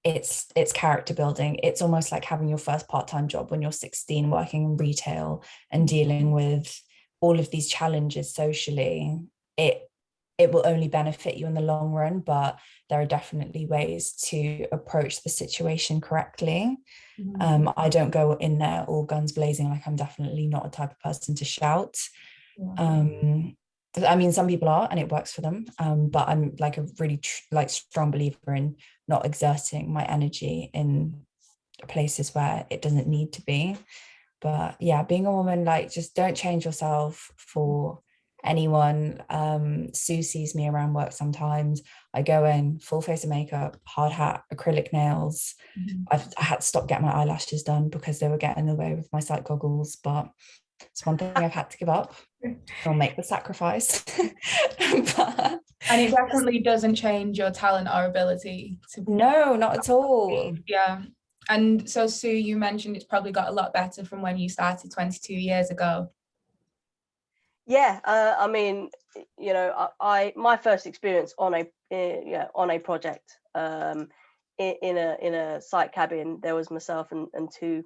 it's character building. It's almost like having your first part-time job when you're 16, working in retail and dealing with all of these challenges socially. It will only benefit you in the long run, but there are definitely ways to approach the situation correctly. I don't go in there all guns blazing. Like, I'm definitely not a type of person to shout. I mean, some people are, and it works for them, but I'm like a really strong believer in not exerting my energy in places where it doesn't need to be. But yeah, being a woman, like, just don't change yourself for anyone. Sue sees me around work sometimes. I go in full face of makeup, hard hat, acrylic nails. I had to stop getting my eyelashes done because they were getting in the way with my sight goggles, but it's one thing I've had to give up. I'll make the sacrifice. And it definitely doesn't change your talent or ability to. No, not at all. Yeah. And so, Sue, you mentioned it's probably got a lot better from when you started 22 years ago. Yeah, I mean, you know, my first experience on a project, in a site cabin, there was myself and 2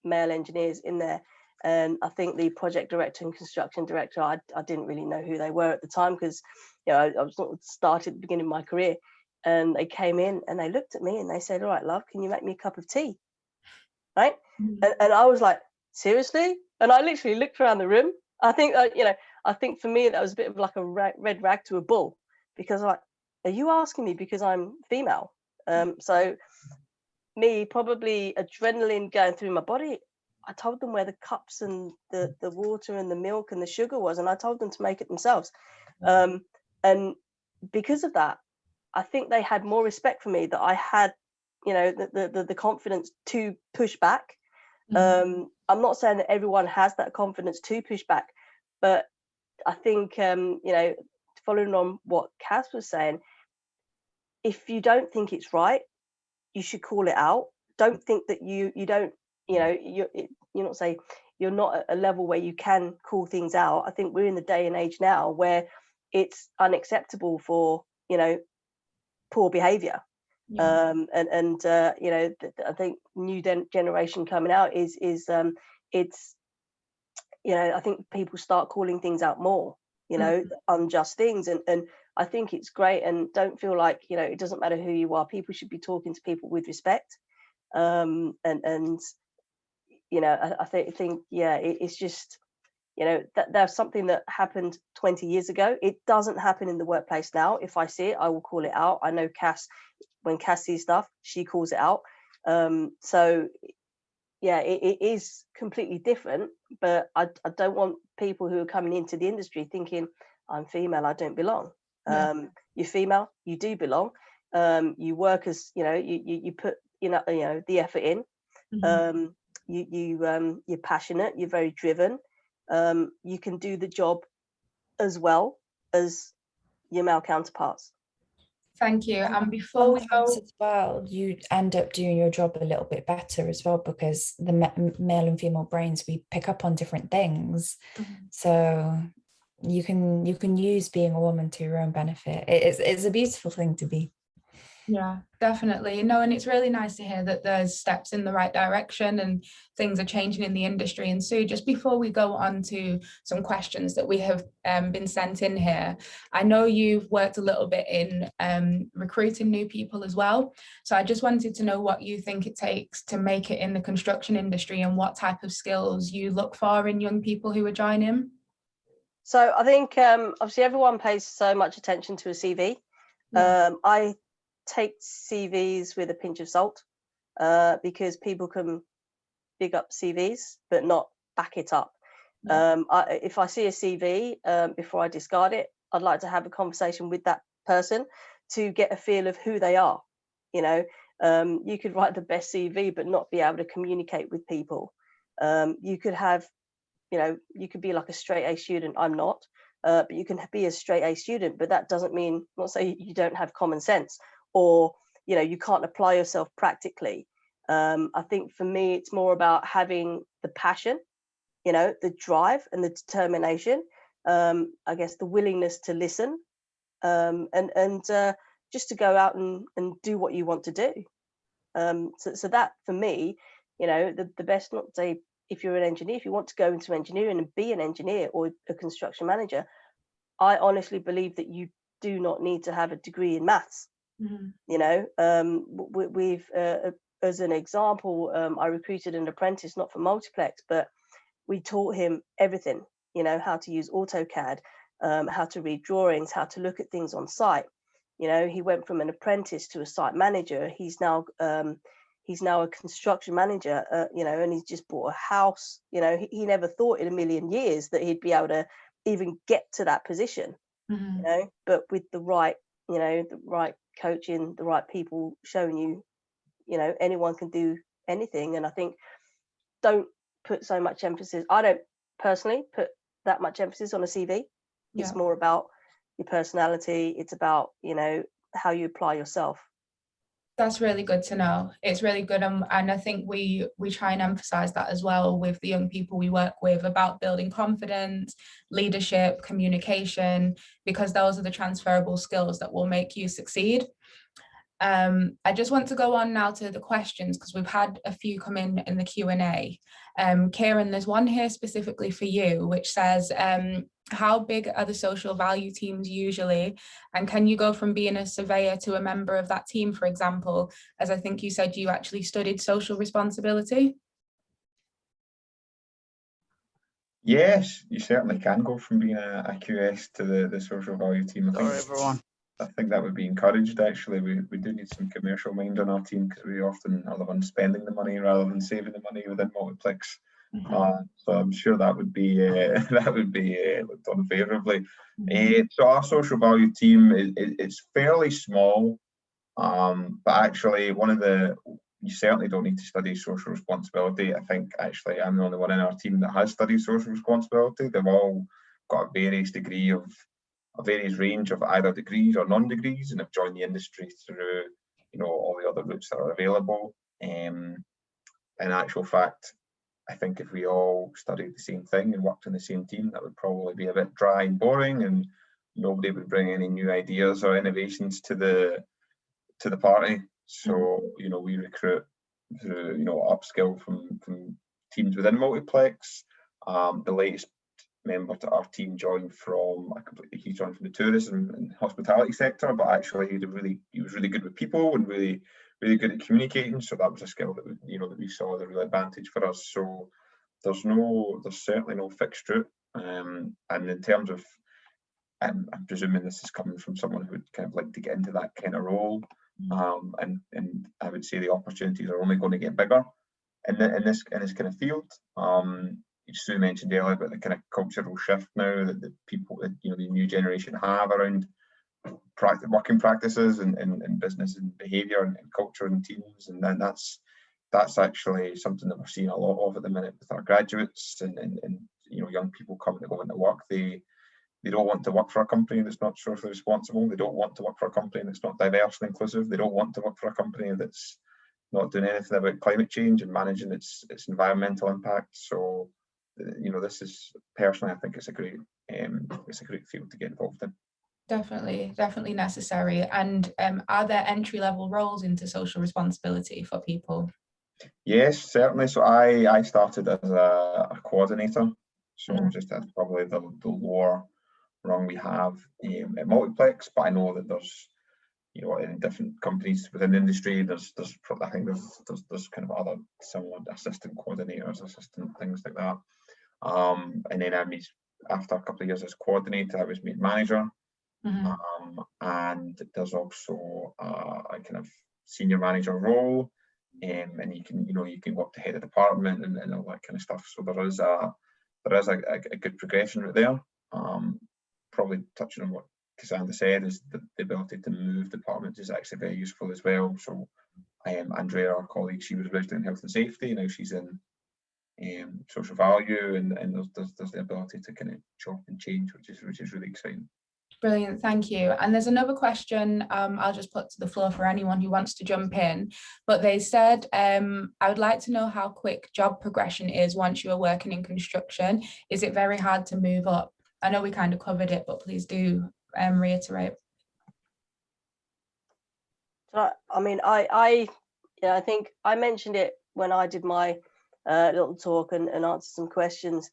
male engineers in there. And I think the project director and construction director, I didn't really know who they were at the time, because, you know, I was sort of started at the beginning of my career. And they came in and they looked at me and they said, "All right, love, can you make me a cup of tea?" Right? And I was like, "Seriously?" And I literally looked around the room. I think, you know, I think for me that was a bit of like a red rag to a bull, because like, are you asking me because I'm female? So me, probably adrenaline going through my body, I told them where the cups and the water and the milk and the sugar was, and I told them to make it themselves. And because of that, I think they had more respect for me, that I had, you know, the confidence to push back. I'm not saying that everyone has that confidence to push back, but I think, you know, following on what Cass was saying, if you don't think it's right, you should call it out. Don't think that you don't, you know, you're not say you're not at a level where you can call things out. I think we're in the day and age now where it's unacceptable for, you know, poor behavior. And you know, I think new generation coming out is it's, you know, I think people start calling things out more, you know, unjust things, and I think it's great. And don't feel like, you know, it doesn't matter who you are, people should be talking to people with respect. And you know, I think yeah, it's just, You know, that's something that happened 20 years ago. It doesn't happen in the workplace now. If I see it, I will call it out. I know Cass, when Cass sees stuff, she calls it out. So yeah, it is completely different, but I don't want people who are coming into the industry thinking, I'm female, I don't belong. You're female, you do belong. You work as, you know, you put, you know, the effort in. You're passionate, you're very driven. You can do the job as well as your male counterparts. Thank you. And before we go, as well, you end up doing your job a little bit better as well, because the male and female brains, we pick up on different things. So you can use being a woman to your own benefit. It's a beautiful thing to be. Yeah, definitely. No, and it's really nice to hear that there's steps in the right direction and things are changing in the industry. And Sue, just before we go on to some questions that we have been sent in here, I know you've worked a little bit in recruiting new people as well. So I just wanted to know what you think it takes to make it in the construction industry and what type of skills you look for in young people who are joining. So I think obviously everyone pays so much attention to a CV. I take CVs with a pinch of salt because people can big up CVs but not back it up. If I see a CV before I discard it, I'd like to have a conversation with that person to get a feel of who they are. You know, you could write the best CV but not be able to communicate with people. You could have, you know, you could be like a straight A student. I'm not, but you can be a straight A student, but that doesn't mean, I'm not saying you don't have common sense or, you know, you can't apply yourself practically. I think for me, it's more about having the passion, you know, the drive and the determination, I guess the willingness to listen, and just to go out and do what you want to do. So that for me, you know, the best, not to say if you're an engineer, if you want to go into engineering and be an engineer or a construction manager, I honestly believe that you do not need to have a degree in maths. You know, we've as an example, I recruited an apprentice, not for Multiplex, but we taught him everything, you know, how to use AutoCAD, how to read drawings, how to look at things on site. You know, he went from an apprentice to a site manager. He's now a construction manager, you know, and he's just bought a house. You know, he never thought in a million years that he'd be able to even get to that position, you know, but with the right, you know, the right coaching, the right people showing you, you know, anyone can do anything. And I think don't put so much emphasis. I don't personally put that much emphasis on a CV. It's more about your personality. It's about, you know, how you apply yourself. That's really good to know. It's really good. And I think we try and emphasize that as well with the young people we work with, about building confidence, leadership, communication, because those are the transferable skills that will make you succeed. I just want to go on now to the questions because we've had a few come in the Q&A. Kieran, there's one here specifically for you, which says, how big are the social value teams usually? And can you go from being a surveyor to a member of that team, for example, as I think you said you actually studied social responsibility? Yes, you certainly can go from being a QS to the social value team. I think that would be encouraged, actually. We do need some commercial mind on our team because we often are the ones spending the money rather than saving the money within Multiplex. So I'm sure that would be looked on favourably. So our social value team it's fairly small, but actually you certainly don't need to study social responsibility. I think actually I'm the only one in our team that has studied social responsibility. They've all got a various range of either degrees or non-degrees and have joined the industry through, you know, all the other routes that are available. In actual fact, I think if we all studied the same thing and worked in the same team, that would probably be a bit dry and boring, and nobody would bring any new ideas or innovations to the party. So, you know, we recruit through, you know, upskill from teams within Multiplex. The latest member to our team joined from he joined from the tourism and hospitality sector, but actually he was really good with people and really good at communicating. So that was a skill that we saw as a real advantage for us. So there's certainly no fixed route. And in terms of, I'm presuming this is coming from someone who would kind of like to get into that kind of role. And I would say the opportunities are only going to get bigger in this kind of field. Sue mentioned earlier about the kind of cultural shift now that the people, that, you know, the new generation have around working practices and business and behaviour and culture and teams, and then that's actually something that we're seeing a lot of at the minute with our graduates and you know, young people coming to go into work. They don't want to work for a company that's not socially responsible. They don't want to work for a company that's not diverse and inclusive. They don't want to work for a company that's not doing anything about climate change and managing its environmental impact. So, you know, this is, personally, I think it's a great field to get involved in. Definitely necessary. And are there entry-level roles into social responsibility for people? Yes, certainly. So I started as a coordinator. So just that's probably the lower rung we have at Multiplex, but I know that there's, you know, in different companies within the industry, I think there's kind of other similar assistant coordinators, assistant things like that. And then after a couple of years as coordinator, I was made manager. And there's also a kind of senior manager role, and you can go up to head of department and all that kind of stuff. So there is a good progression right there. Probably touching on what Cassandra said, is the ability to move departments is actually very useful as well. So Andrea, our colleague, she was originally in health and safety, now she's in social value, and there's the ability to kind of chop and change, which is really exciting. Brilliant, thank you. And there's another question I'll just put to the floor for anyone who wants to jump in. But they said, I would like to know how quick job progression is once you are working in construction. Is it very hard to move up? I know we kind of covered it, but please do reiterate. I mean, I think I mentioned it when I did my little talk and answered some questions.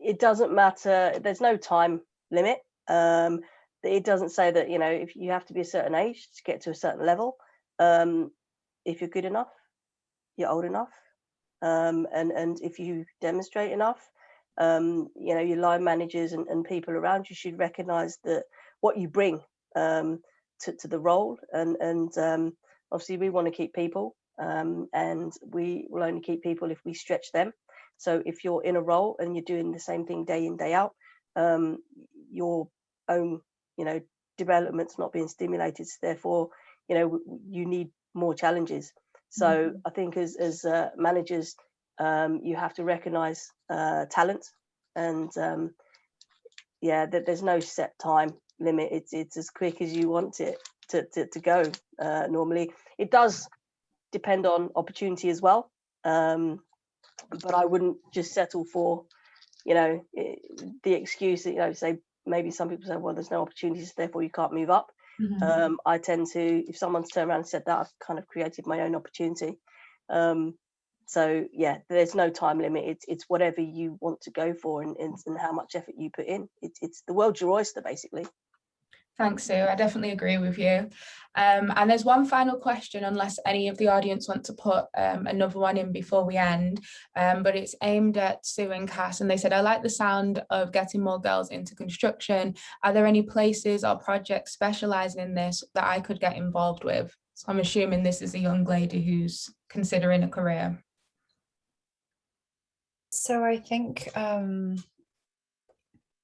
It doesn't matter. There's no time limit. It doesn't say that, you know, if you have to be a certain age to get to a certain level. If you're good enough, you're old enough, and if you demonstrate enough, you know, your line managers and people around you should recognize that what you bring to the role, and obviously we want to keep people, and we will only keep people if we stretch them. So if you're in a role and you're doing the same thing day in, day out, your own, you know, development's not being stimulated, so therefore, you know, you need more challenges. So I think as managers, you have to recognize talent, and yeah, that there's no set time limit. It's as quick as you want it to go. Normally it does depend on opportunity as well, but I wouldn't just settle for, you know, the excuse that, you know, say, maybe some people say, well, there's no opportunities, therefore you can't move up. I tend to, if someone's turned around and said that, I've kind of created my own opportunity. So yeah, there's no time limit. It's whatever you want to go for, and how much effort you put in. It's the world's your oyster, basically. Thanks, Sue. I definitely agree with you. And there's one final question, unless any of the audience want to put another one in before we end, but it's aimed at Sue and Cass, and they said, I like the sound of getting more girls into construction. Are there any places or projects specialising in this that I could get involved with? So I'm assuming this is a young lady who's considering a career. So I think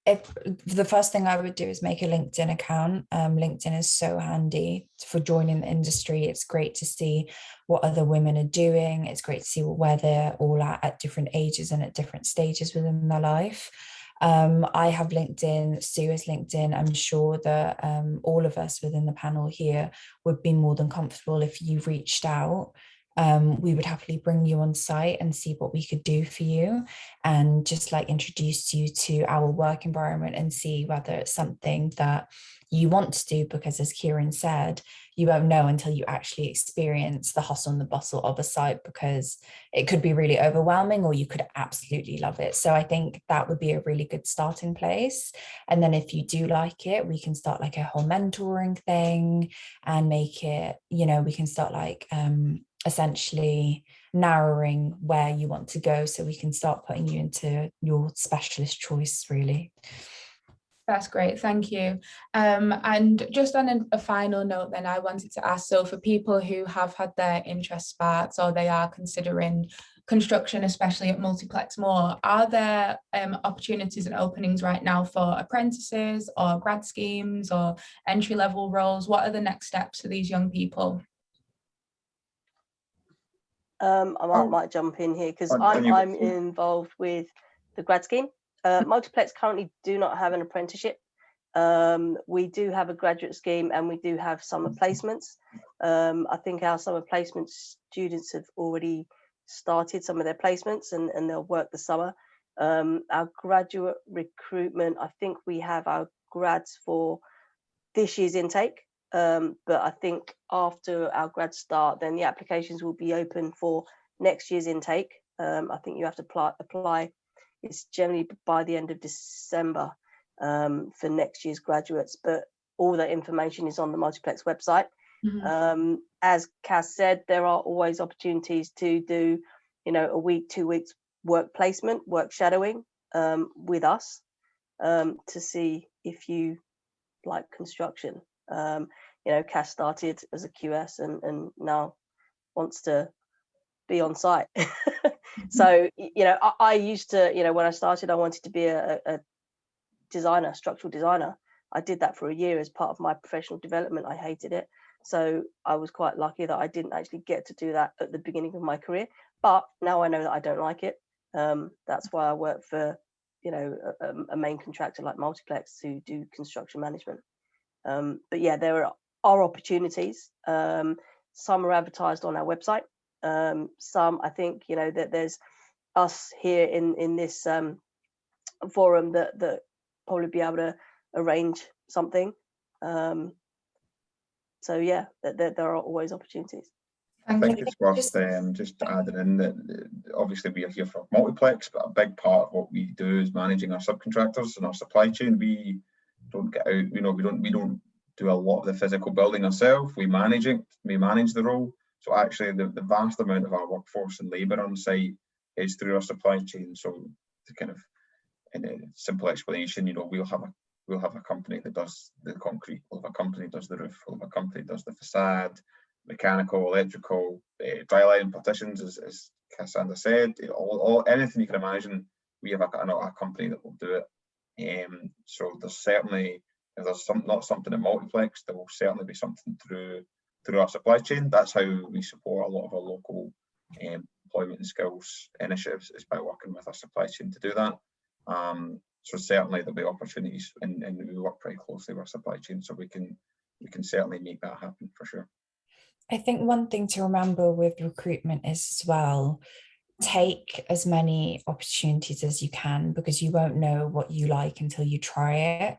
if the first thing I would do is make a LinkedIn account. LinkedIn is so handy for joining the industry. It's great to see what other women are doing. It's great to see where they're all at different ages and at different stages within their life. I have LinkedIn, Sue has LinkedIn. I'm sure that all of us within the panel here would be more than comfortable if you reached out. We would happily bring you on site and see what we could do for you, and just like introduce you to our work environment and see whether it's something that you want to do, because as Kieran said, you won't know until you actually experience the hustle and the bustle of a site, because it could be really overwhelming or you could absolutely love it. So I think that would be a really good starting place. And then if you do like it, we can start like a whole mentoring thing and make it, you know, we can start like essentially narrowing where you want to go, so we can start putting you into your specialist choice, really. That's great, thank you. And just on a final note then, I wanted to ask, so for people who have had their interest sparked or they are considering construction, especially at Multiplex more, are there opportunities and openings right now for apprentices or grad schemes or entry-level roles? What are the next steps for these young people? I might jump in here because I'm involved with the grad scheme. Multiplex currently do not have an apprenticeship. We do have a graduate scheme and we do have summer placements. I think our summer placement students have already started some of their placements and they'll work the summer. Our graduate recruitment, I think we have our grads for this year's intake. But I think after our grads start, then the applications will be open for next year's intake. I think you have to apply. It's generally by the end of December for next year's graduates, but all that information is on the Multiplex website. As Cass said, there are always opportunities to do, a week, 2 weeks work placement, work shadowing with us to see if you like construction. Cass started as a QS and now wants to be on site. So, I used to, when I started, I wanted to be a designer, structural designer. I did that for a year as part of my professional development. I hated it. So I was quite lucky that I didn't actually get to do that at the beginning of my career. But now I know that I don't like it. That's why I work for, a main contractor like Multiplex who do construction management. But yeah, there are opportunities. Some are advertised on our website. Some, I think, that there's us here in this forum that probably be able to arrange something. So yeah, there are always opportunities. I think it's worth just adding in that obviously we are here for Multiplex, but a big part of what we do is managing our subcontractors and our supply chain. We don't get out, we don't do a lot of the physical building ourselves. We manage it, we manage the role. So actually the vast amount of our workforce and labour on site is through our supply chain. So to kind of, in a simple explanation, we'll have a company that does the concrete, we'll have a company that does the roof, we'll have a company that does the facade, mechanical, electrical, dry line partitions, as Cassandra said, all anything you can imagine, we have a company that will do it. So there's certainly, if there's not something at Multiplex, there will certainly be something through our supply chain. That's how we support a lot of our local employment and skills initiatives, is by working with our supply chain to do that. So certainly there'll be opportunities, and we work pretty closely with our supply chain, so we can certainly make that happen for sure. I think one thing to remember with recruitment is as well, take as many opportunities as you can, because you won't know what you like until you try it.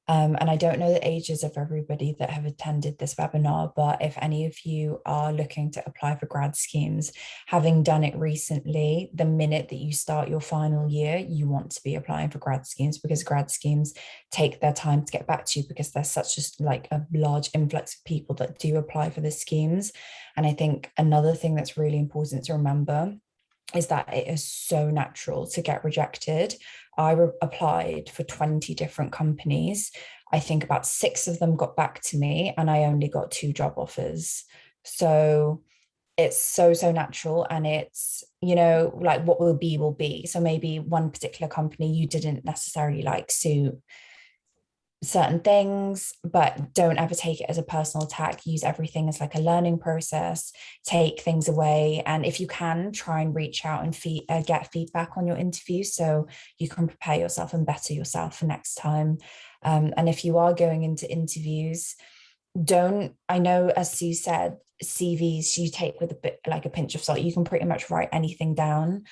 And I don't know the ages of everybody that have attended this webinar, but if any of you are looking to apply for grad schemes, having done it recently, the minute that you start your final year, you want to be applying for grad schemes, because grad schemes take their time to get back to you, because there's such a large influx of people that do apply for the schemes. And I think another thing that's really important to remember is that it is so natural to get rejected. I applied for 20 different companies. I think about 6 of them got back to me, and I only got 2 job offers. So it's so natural, and it's, what will be will be. So maybe one particular company you didn't necessarily suit certain things, but don't ever take it as a personal attack. Use everything as a learning process. Take things away, and if you can, try and reach out and get feedback on your interview so you can prepare yourself and better yourself for next time. And if you are going into interviews, I know, as Sue said, CVs you take with a bit a pinch of salt. You can pretty much write anything down.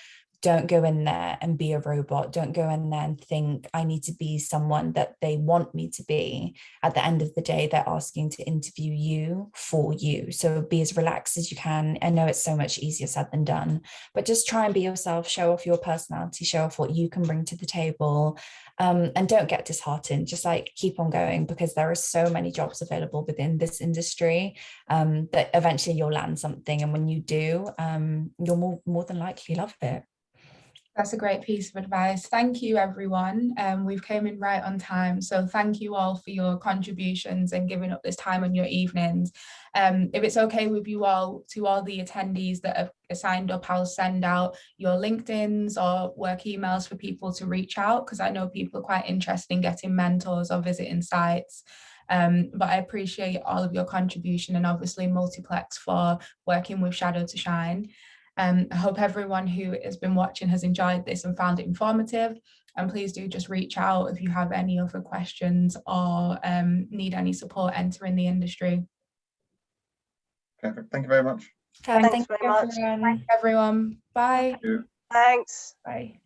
don't go in there and be a robot. Don't go in there and think I need to be someone that they want me to be. At the end of the day, they're asking to interview you for you. So be as relaxed as you can. I know it's so much easier said than done, but just try and be yourself, show off your personality, show off what you can bring to the table. And don't get disheartened, just like keep on going, because there are so many jobs available within this industry that eventually you'll land something. And when you do, you'll more than likely love it. That's a great piece of advice. Thank you, everyone. We've came in right on time. So thank you all for your contributions and giving up this time on your evenings. If it's okay with you all, to all the attendees that have signed up, I'll send out your LinkedIns or work emails for people to reach out, because I know people are quite interested in getting mentors or visiting sites. But I appreciate all of your contribution, and obviously Multiplex for working with Shadow to Shine. I hope everyone who has been watching has enjoyed this and found it informative. And please do just reach out if you have any other questions or need any support entering the industry. Perfect. Thank you very much. Thanks very much. Everyone. Bye. Thanks. Bye.